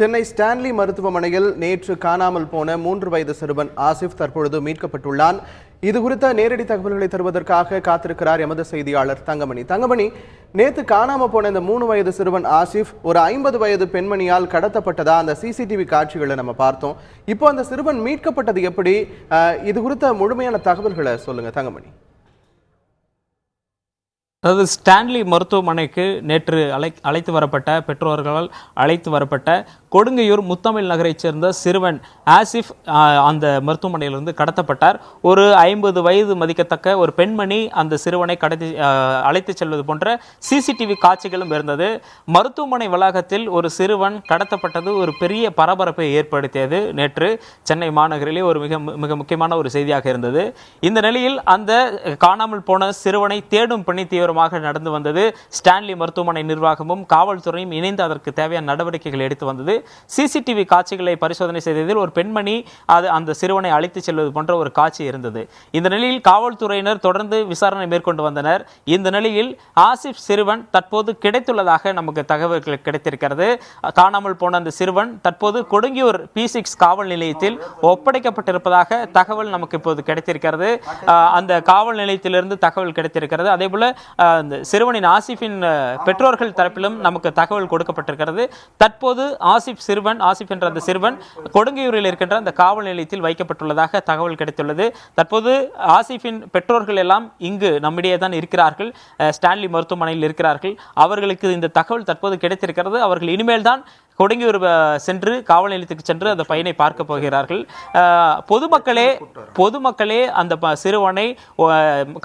Chennai Stanley மருத்துவமனையில் நேற்று காணாமல் போன 3 வயது சிறுவன் ஆசிப் தற்பொழுது மீட்கப்பட்டுள்ளான். இது குறித்த நேரடி தகவல்களை தருவதற்காக காத்திருக்கிறார் எமது செய்தியாளர் தங்கமணி. நேற்று காணாம போன இந்த 3 வயது சிறுவன் ஆசிப் ஒரு 50 வயது பெண்மணியால் கடத்தப்பட்டதா அந்த சிசிடிவி காட்சிகளை நம்ம பார்த்தோம். இப்போ அந்த சிறுவன் மீட்கப்பட்டது எப்படி? இது குறித்த முழுமையான தகவல்களை சொல்லுங்க தங்கமணி. அதாவது ஸ்டான்லி மருத்துவமனைக்கு நேற்று அழைத்து வரப்பட்ட பெற்றோர்களால் அழைத்து வரப்பட்ட கொடுங்கையூர் முத்தமிழ் நகரைச் சேர்ந்த சிறுவன் ஆசிப் அந்த மருத்துவமனையிலிருந்து கடத்தப்பட்டார். ஒரு 50 வயது மதிக்கத்தக்க ஒரு பெண்மணி அந்த சிறுவனை அழைத்து செல்வது போன்ற சிசிடிவி காட்சிகளும் இருந்தது. மருத்துவமனை வளாகத்தில் ஒரு சிறுவன் கடத்தப்பட்டது ஒரு பெரிய பரபரப்பை ஏற்படுத்தியது. நேற்று சென்னை மாநகரிலே ஒரு மிக முக்கியமான ஒரு செய்தியாக இருந்தது. இந்த நிலையில் அந்த காணாமல் போன சிறுவனை தேடும் பணி தீவிரமாக நடந்து வந்தது. ஸ்டான்லி மருத்துவமனை நிர்வாகமும் காவல்துறையும் இணைந்து அதற்கு தேவையான நடவடிக்கைகள் எடுத்து வந்தது. சிசிடிவி காட்சிகளை பரிசோதனை செய்ததில் ஒரு பெண்மணி அந்த சிறுவனை அழைத்து செல்வது போன்ற ஒரு காட்சி இருந்தது. இந்த நிலையில் காவல்துறையினர் தொடர்ந்து விசாரணை மேற்கொண்டு வந்தனர். இந்த நிலையில் ஆசிப் சிறுவன் தற்போது கிடைத்துள்ளதாக நமக்கு தகவல்கள் கிடைத்திருக்கிறது. காணாமல் போன அந்த சிறுவன் தற்போது கொடுங்கியூர் P6 காவல் நிலையத்தில் ஒப்படைக்கப்பட்டிருப்பதாக தகவல் நமக்கு இப்போது கிடைத்திருக்கிறது. அந்த காவல் நிலையத்திலிருந்து தகவல் கிடைத்திருக்கிறது. அதே போல அந்த சிறுவனின் ஆசிஃபின் பெற்றோர்கள் தரப்பிலும் நமக்கு தகவல் கொடுக்கப்பட்டிருக்கிறது. தற்போது ஆசிப் என்ற அந்த சிறுவன் கொடுங்கையூரில் இருக்கின்ற அந்த காவல் நிலையத்தில் வைக்கப்பட்டுள்ளதாக தகவல் கிடைத்துள்ளது. தற்போது ஆசிஃபின் பெற்றோர்கள் எல்லாம் இங்கு நம்மிடையே தான் இருக்கிறார்கள், ஸ்டான்லி மருத்துவமனையில் இருக்கிறார்கள். அவர்களுக்கு இந்த தகவல் தற்போது கிடைத்திருக்கிறது. அவர்கள் இனிமேல் தான் கொடுங்கியூர் சென்று காவல் நிலையத்துக்கு சென்று அந்த பையனை பார்க்க போகிறார்கள். பொதுமக்களே அந்த சிறுவனை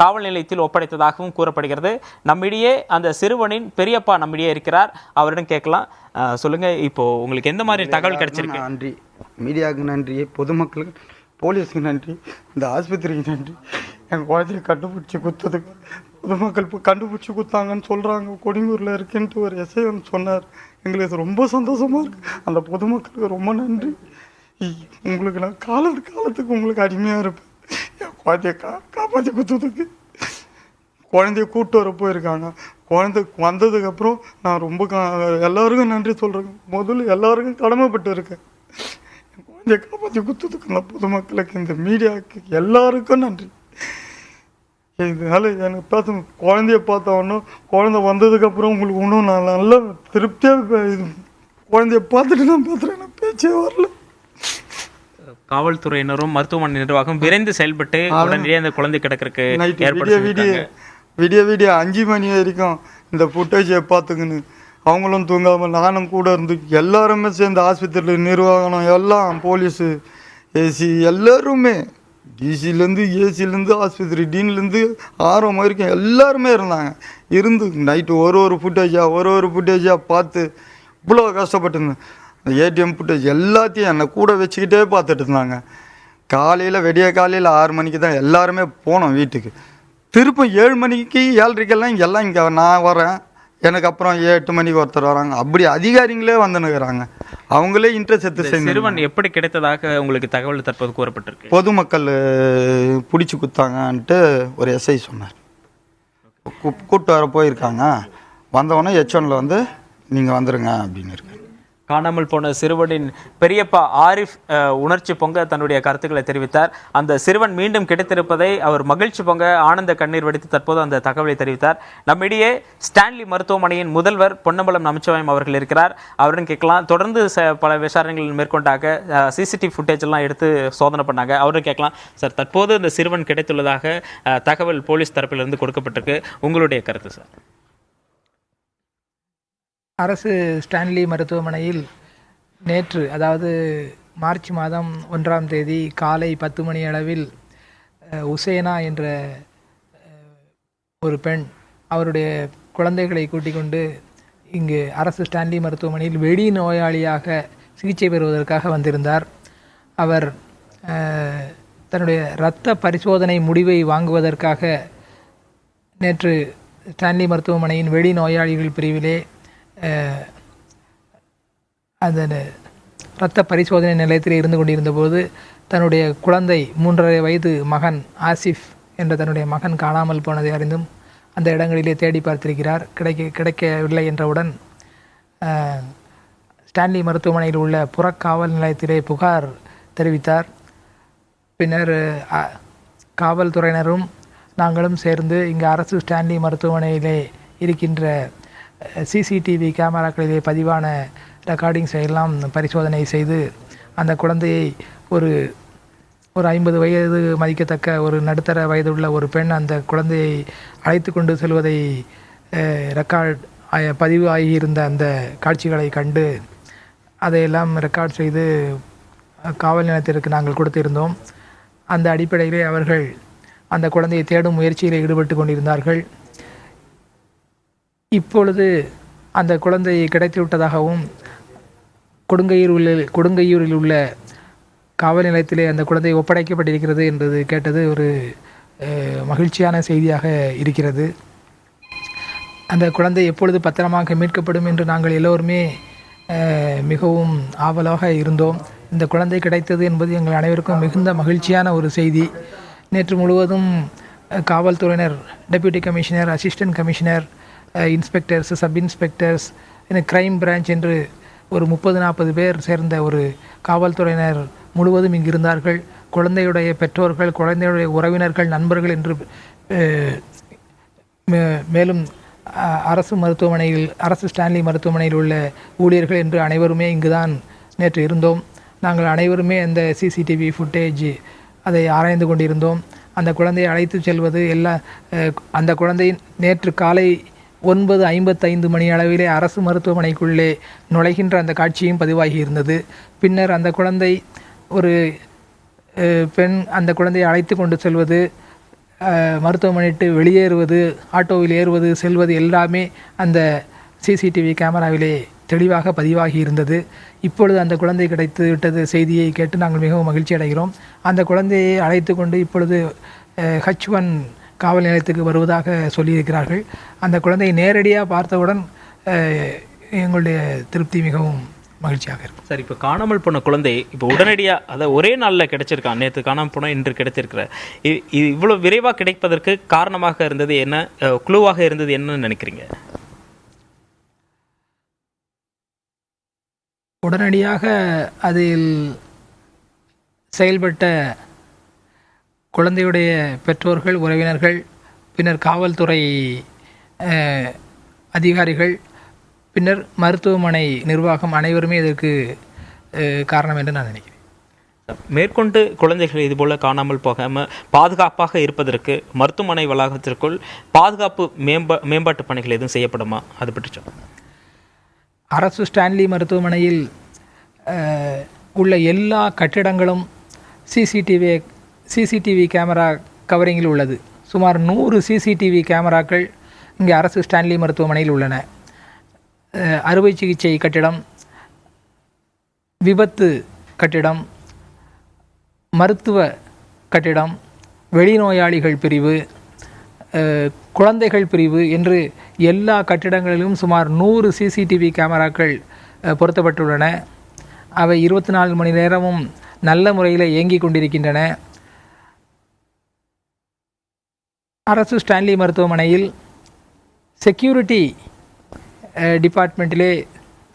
காவல் நிலையத்தில் ஒப்படைத்ததாகவும் கூறப்படுகிறது. நம்மிடையே அந்த சிறுவனின் பெரியப்பா நம்மிடையே இருக்கிறார், அவரிடம் கேட்கலாம். சொல்லுங்க, இப்போ உங்களுக்கு எந்த மாதிரி தகவல் கிடைச்சிருக்கு? நன்றி, மீடியாவுக்கு நன்றி, பொதுமக்களுக்கு, போலீஸுக்கு நன்றி, இந்த ஆஸ்பத்திரிக்கு நன்றி. என் குழந்தைய கண்டுபிடிச்சி குத்ததுக்கு பொதுமக்கள் கண்டுபிடிச்சி குத்தாங்கன்னு சொல்கிறாங்க. கொடுங்கூரில் இருக்குன்ட்டு ஒரு எஸ்ஐ வந்து சொன்னார். எங்களுக்கு ரொம்ப சந்தோஷமாக இருக்குது. அந்த பொதுமக்களுக்கு ரொம்ப நன்றி. உங்களுக்கு நான் காலத்துக்கு உங்களுக்கு அடிமையாக இருப்பேன். என் குழந்தைய காப்பாற்றி குத்ததுக்கு குழந்தைய கூப்பிட்டு வர போயிருக்காங்க. குழந்தை வந்ததுக்கப்புறம் நான் ரொம்ப எல்லாருக்கும் நன்றி சொல்கிறேங்க. முதல்ல எல்லாருக்கும் கடமைப்பட்டு இருக்கேன். என் குழந்தைய காப்பாற்றி குத்ததுக்கு அந்த பொதுமக்களுக்கு, இந்த மீடியாவுக்கு எல்லாருக்கும் நன்றி. இதனால எனக்கு பேச குழந்தைய பார்த்தவொன்னும் குழந்தை வந்ததுக்கப்புறம் உங்களுக்கு இன்னும் நான் நல்லா திருப்தியாக குழந்தைய பார்த்துட்டு நான் பேசுகிறேன். எனக்கு பேச்சே வரல. காவல்துறையினரும் மருத்துவமனை நிர்வாகம் விரைந்து செயல்பட்டு உடனடியே அந்த குழந்தை கிடக்கிறதுக்கு விடிய 5 மணி வரைக்கும் இந்த ஃபுட்டேஜை பார்த்துக்கின்னு அவங்களும் தூங்காமல் நானும் கூட இருந்து எல்லாருமே சேர்ந்து ஆஸ்பத்திரியில் நிர்வாகம் எல்லாம் போலீஸு ஏசி எல்லாருமே டிசிலேருந்து ஏசிலேருந்து ஆஸ்பத்திரி டீன்லேருந்து ஆர்வம் வரைக்கும் எல்லாருமே இருந்தாங்க. இருந்து நைட்டு ஒரு ஃபுட்டேஜாக பார்த்து இவ்வளோ கஷ்டப்பட்டுருந்தேன். ஏடிஎம் ஃபுட்டேஜ் எல்லாத்தையும் என்னை கூட வச்சுக்கிட்டே பார்த்துட்டு இருந்தாங்க. விடிய காலையில் 6 மணிக்கு தான் எல்லாருமே போனோம் வீட்டுக்கு. திருப்ப 7 மணிக்கு 7:30 எல்லாம் இங்கே நான் வரேன். எனக்கு அப்புறம் 8 மணிக்கு ஒருத்தர் வராங்க. அப்படி அதிகாரிங்களே வந்துனுக்குறாங்க. அவங்களே இன்ட்ரெஸ்ட் எடுத்து. சிறுவன் எப்படி கிடைத்ததாக உங்களுக்கு தகவல் தற்போது கூறப்பட்டிருக்கு? பொதுமக்கள் பிடிச்சி குத்தாங்கன்ட்டு ஒரு எஸ்ஐ சொன்னார். கூப்பிட்டு வர போயிருக்காங்க. வந்தவொடனே H1 வந்து நீங்கள் வந்துடுங்க அப்படின்னு இருக்கு. காணாமல் போன சிறுவனின் பெரியப்பா ஆரிஃப் உணர்ச்சி பொங்க தன்னுடைய கருத்துக்களை தெரிவித்தார். அந்த சிறுவன் மீண்டும் கிடைத்திருப்பதை அவர் மகிழ்ச்சி பொங்க ஆனந்த கண்ணீர் வடித்து தற்போது அந்த தகவலை தெரிவித்தார். நம்மிடையே ஸ்டான்லி மருத்துவமனையின் முதல்வர் பொன்னம்பலம் நமச்சிவாயம் அவர்கள் இருக்கிறார். அவருடன் கேட்கலாம். தொடர்ந்து பல விசாரணைகள் மேற்கொண்டாக சிசிடிவி ஃபுட்டேஜ் எல்லாம் எடுத்து சோதனை பண்ணாங்க. அவரும் கேட்கலாம். சார், தற்போது இந்த சிறுவன் கிடைத்துள்ளதாக தகவல் போலீஸ் தரப்பிலிருந்து கொடுக்கப்பட்டிருக்கு. உங்களுடைய கருத்து சார்? அரசு ஸ்டான்லி மருத்துவமனையில் நேற்று, அதாவது மார்ச் மாதம் 1ஆம் தேதி காலை 10 மணி அளவில் உசேனா என்ற ஒரு பெண் அவருடைய குழந்தைகளை கூட்டிக் கொண்டு இங்கு அரசு ஸ்டான்லி மருத்துவமனையில் வெடி நோயாளியாக சிகிச்சை பெறுவதற்காக வந்திருந்தார். அவர் தன்னுடைய இரத்த பரிசோதனை முடிவை வாங்குவதற்காக நேற்று ஸ்டான்லி மருத்துவமனையின் வெடி நோயாளிகள் பிரிவிலே அந்த இரத்த பரிசோதனை நிலையத்தில் இருந்து கொண்டிருந்த போது தன்னுடைய குழந்தை 3.5 வயது மகன் ஆசிஃப் என்ற தன்னுடைய மகன் காணாமல் போனதை அறிந்தும் அந்த இடங்களிலே தேடி பார்த்திருக்கிறார். கிடைக்கவில்லை என்றவுடன் ஸ்டான்லி மருத்துவமனையில் உள்ள புறக்காவல் நிலையத்திலே புகார் தெரிவித்தார். பின்னர் காவல்துறையினரும் நாங்களும் சேர்ந்து இங்கு அரசு ஸ்டான்லி மருத்துவமனையிலே இருக்கின்ற சிசிடிவி கேமராக்களிலே பதிவான ரெக்கார்டிங்ஸை எல்லாம் பரிசோதனை செய்து அந்த குழந்தையை ஒரு 50 வயது மதிக்கத்தக்க ஒரு நடுத்தர வயதுள்ள ஒரு பெண் அந்த குழந்தையை அழைத்து கொண்டு செல்வதை பதிவு ஆகியிருந்த அந்த காட்சிகளை கண்டு அதையெல்லாம் ரெக்கார்ட் செய்து காவல் நிலையத்திற்கு நாங்கள் கொடுத்திருந்தோம். அந்த அடிப்படையிலே அவர்கள் அந்த குழந்தையை தேடும் முயற்சியில் ஈடுபட்டு கொண்டிருந்தார்கள். இப்பொழுது அந்த குழந்தை கிடைத்துவிட்டதாகவும் கொடுங்கையூரில் உள்ள காவல் நிலையத்திலே அந்த குழந்தை ஒப்படைக்கப்பட்டிருக்கிறது என்பது கேட்டது ஒரு மகிழ்ச்சியான செய்தியாக இருக்கிறது. அந்த குழந்தை எப்பொழுது பத்திரமாக மீட்கப்படும் என்று நாங்கள் எல்லோருமே மிகவும் ஆவலாக இருந்தோம். இந்த குழந்தை கிடைத்தது என்பது எங்கள் அனைவருக்கும் மிகுந்த மகிழ்ச்சியான ஒரு செய்தி. நேற்று முழுவதும் காவல்துறையினர், deputy commissioner, assistant commissioner, inspectors, sub inspectors, crime branch என்று ஒரு 30-40 பேர் சேர்ந்த ஒரு காவல்துறையினர் முழுவதும் இங்கு இருந்தார்கள். குழந்தையுடைய பெற்றோர்கள், குழந்தையுடைய உறவினர்கள், நண்பர்கள் என்று மேலும் அரசு ஸ்டான்லி மருத்துவமனையில் உள்ள ஊழியர்கள் என்று அனைவருமே இங்குதான் நேற்று இருந்தோம். நாங்கள் அனைவருமே அந்த சிசிடிவி ஃபுட்டேஜ் அதை ஆராய்ந்து கொண்டிருந்தோம். அந்த குழந்தையை அழைத்து செல்வது அந்த குழந்தை நேற்று காலை 9:55 மணி அளவிலே அரசு மருத்துவமனைக்குள்ளே நுழைகின்ற அந்த காட்சியும் பதிவாகி இருந்தது. பின்னர் அந்த குழந்தை ஒரு பெண் அந்த குழந்தையை அழைத்து கொண்டு செல்வது, மருத்துவமனைட்டு வெளியேறுவது, ஆட்டோவில் ஏறுவது, செல்வது எல்லாமே அந்த சிசிடிவி கேமராவிலே தெளிவாக பதிவாகி இருந்தது. இப்பொழுது அந்த குழந்தை கிடைத்து விட்டது செய்தியை கேட்டு நாங்கள் மிகவும் மகிழ்ச்சி அடைகிறோம். அந்த குழந்தையை அழைத்து கொண்டு இப்பொழுது H1 காவல் நிலையத்துக்கு வருவதாக சொல்லியிருக்கிறார்கள். அந்த குழந்தையை நேரடியாக பார்த்தவுடன் எங்களுடைய திருப்தி மிகவும் மகிழ்ச்சியாக இருக்கும். சார், இப்போ காணாமல் போன குழந்தை இப்போ உடனடியாக அதை ஒரே நாளில் கிடைச்சிருக்கான். நேற்று காணாமல் போனால் இன்று கிடைத்திருக்கிற இவ்வளோ விரைவாக கிடைப்பதற்கு காரணமாக இருந்தது என்ன, குழுவாக இருந்தது என்னன்னு நினைக்கிறீங்க? உடனடியாக அதில் செயல்பட்ட குழந்தையுடைய பெற்றோர்கள், உறவினர்கள், பின்னர் காவல்துறை அதிகாரிகள், பின்னர் மருத்துவமனை நிர்வாகம் அனைவருமே இதற்கு காரணம் என்று நான் நினைக்கிறேன். மேற்கொண்டு குழந்தைகள் இதுபோல் காணாமல் போகாமல் பாதுகாப்பாக இருப்பதற்கு மருத்துவமனை வளாகத்திற்குள் பாதுகாப்பு மேம்பாட்டு பணிகள் எதுவும் செய்யப்படுமா? அது பற்றி சொல்லுங்கள். அரசு ஸ்டான்லி மருத்துவமனையில் உள்ள எல்லா கட்டிடங்களும் சிசிடிவி கேமரா கவரிங்கில் உள்ளது. சுமார் 100 சிசிடிவி கேமராக்கள் இங்கே அரசு ஸ்டான்லி மருத்துவமனையில் உள்ளன. அறுவை சிகிச்சை கட்டிடம், விபத்து கட்டிடம், மருத்துவ கட்டிடம், வெளிநோயாளிகள் பிரிவு, குழந்தைகள் பிரிவு என்று எல்லா கட்டிடங்களிலும் சுமார் 100 சிசிடிவி கேமராக்கள் பொருத்தப்பட்டுள்ளன. அவை 24 மணி நேரமும் நல்ல முறையில் இயங்கிக் கொண்டிருக்கின்றன. அரசு ஸ்டான்லி மருத்துவமனையில் செக்யூரிட்டி டிபார்ட்மெண்ட்டிலே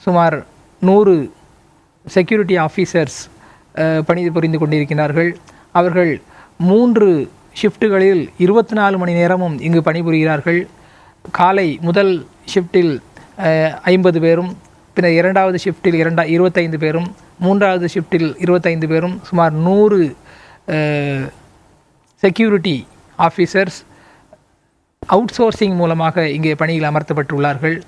சுமார் 100 செக்யூரிட்டி ஆஃபீஸர்ஸ் பணிபுரிந்து கொண்டிருக்கிறார்கள். அவர்கள் 3 ஷிஃப்ட்டுகளில் 24 மணி நேரமும் இங்கு பணிபுரிகிறார்கள். காலை முதல் ஷிஃப்ட்டில் 50 பேரும், பின்னர் இரண்டாவது ஷிஃப்ட்டில் 25 பேரும், மூன்றாவது ஷிஃப்ட்டில் 25 பேரும், சுமார் 100 செக்யூரிட்டி ஆஃபீஸர்ஸ் அவுட் சோர்சிங் மூலமாக இங்கே பணியில் அமர்த்தப்பட்டுள்ளார்கள்.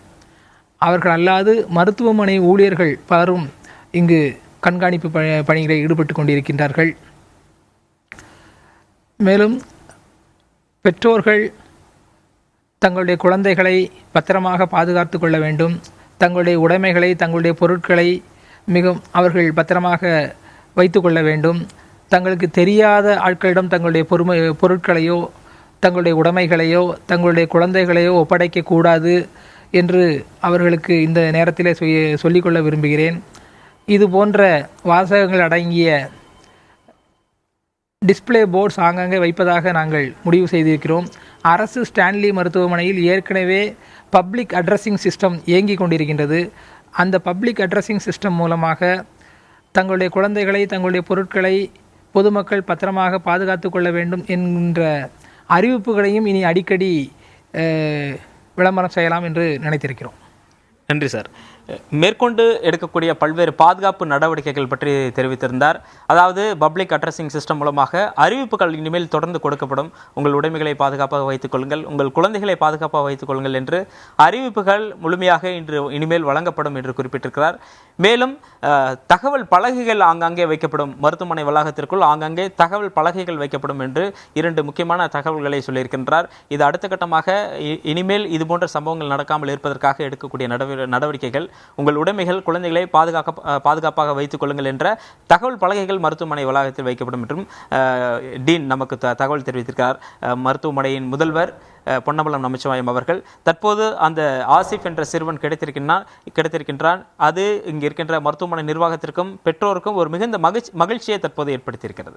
அவர்கள் அல்லாது மருத்துவமனை ஊழியர்கள் பலரும் இங்கு கண்காணிப்பு பணிகளில் ஈடுபட்டு கொண்டிருக்கின்றார்கள். மேலும் பெற்றோர்கள் தங்களுடைய குழந்தைகளை பத்திரமாக பாதுகாத்து கொள்ள வேண்டும். தங்களுடைய உடைமைகளை, தங்களுடைய பொருட்களை அவர்கள் பத்திரமாக வைத்து கொள்ள வேண்டும். தங்களுக்கு தெரியாத ஆட்களிடம் தங்களுடைய பொருட்களையோ, தங்களுடைய உடைமைகளையோ, தங்களுடைய குழந்தைகளையோ ஒப்படைக்கக்கூடாது என்று அவர்களுக்கு இந்த நேரத்திலே சொல்லிக்கொள்ள விரும்புகிறேன். இது போன்ற வாசகங்கள் அடங்கிய டிஸ்பிளே போர்ட்ஸ் ஆங்காங்கே வைப்பதாக நாங்கள் முடிவு செய்திருக்கிறோம். அரசு ஸ்டான்லி மருத்துவமனையில் ஏற்கனவே பப்ளிக் அட்ரஸிங் சிஸ்டம் இயங்கி கொண்டிருக்கின்றது. அந்த பப்ளிக் அட்ரஸிங் சிஸ்டம் மூலமாக தங்களுடைய குழந்தைகளை தங்களுடைய பொருட்களை பொதுமக்கள் பத்திரமாக பாதுகாத்து கொள்ள வேண்டும் என்கின்ற அறிவிப்புகளையும் இனி அடிக்கடி விளம்பரம் செய்யலாம் என்று நினைத்திருக்கிறோம். நன்றி சார். மேற்கொண்டு எடுக்கக்கூடிய பல்வேறு பாதுகாப்பு நடவடிக்கைகள் பற்றி தெரிவித்திருந்தார். அதாவது பப்ளிக் அட்ரஸிங் சிஸ்டம் மூலமாக அறிவிப்புகள் இனிமேல் தொடர்ந்து கொடுக்கப்படும். உங்கள் உடைமைகளை பாதுகாப்பாக வைத்துக் கொள்ளுங்கள், உங்கள் குழந்தைகளை பாதுகாப்பாக வைத்துக் கொள்ளுங்கள் என்று அறிவிப்புகள் முழுமையாக இனிமேல் வழங்கப்படும் என்று குறிப்பிட்டிருக்கிறார். மேலும் தகவல் பலகைகள் ஆங்காங்கே வைக்கப்படும், மருத்துவமனை வளாகத்திற்குள் ஆங்காங்கே தகவல் பலகைகள் வைக்கப்படும் என்று 2 முக்கியமான தகவல்களை சொல்லியிருக்கின்றார். இது அடுத்த கட்டமாக இனிமேல் இதுபோன்ற சம்பவங்கள் நடக்காமல் இருப்பதற்காக எடுக்கக்கூடிய நடவடிக்கைகள், உங்கள் உடைமைகள் குழந்தைகளை பாதுகாப்பாக வைத்துக் கொள்ளுங்கள் என்ற தகவல் பலகைகள் மருத்துவமனை வளாகத்தில் வைக்கப்படும் என்றும் டீன் நமக்கு தகவல் தெரிவித்திருக்கிறார். மருத்துவமனையின் முதல்வர் பொன்னம்பலம் நமச்சிவாயம் அவர்கள். தற்போது அந்த ஆசிப் என்ற சிறுவன் கிடைத்திருக்கின்றான். அது இங்கு இருக்கின்ற மருத்துவமனை நிர்வாகத்திற்கும் பெற்றோருக்கும் ஒரு மிகுந்த மகிழ்ச்சியை தற்போது ஏற்படுத்தியிருக்கிறது.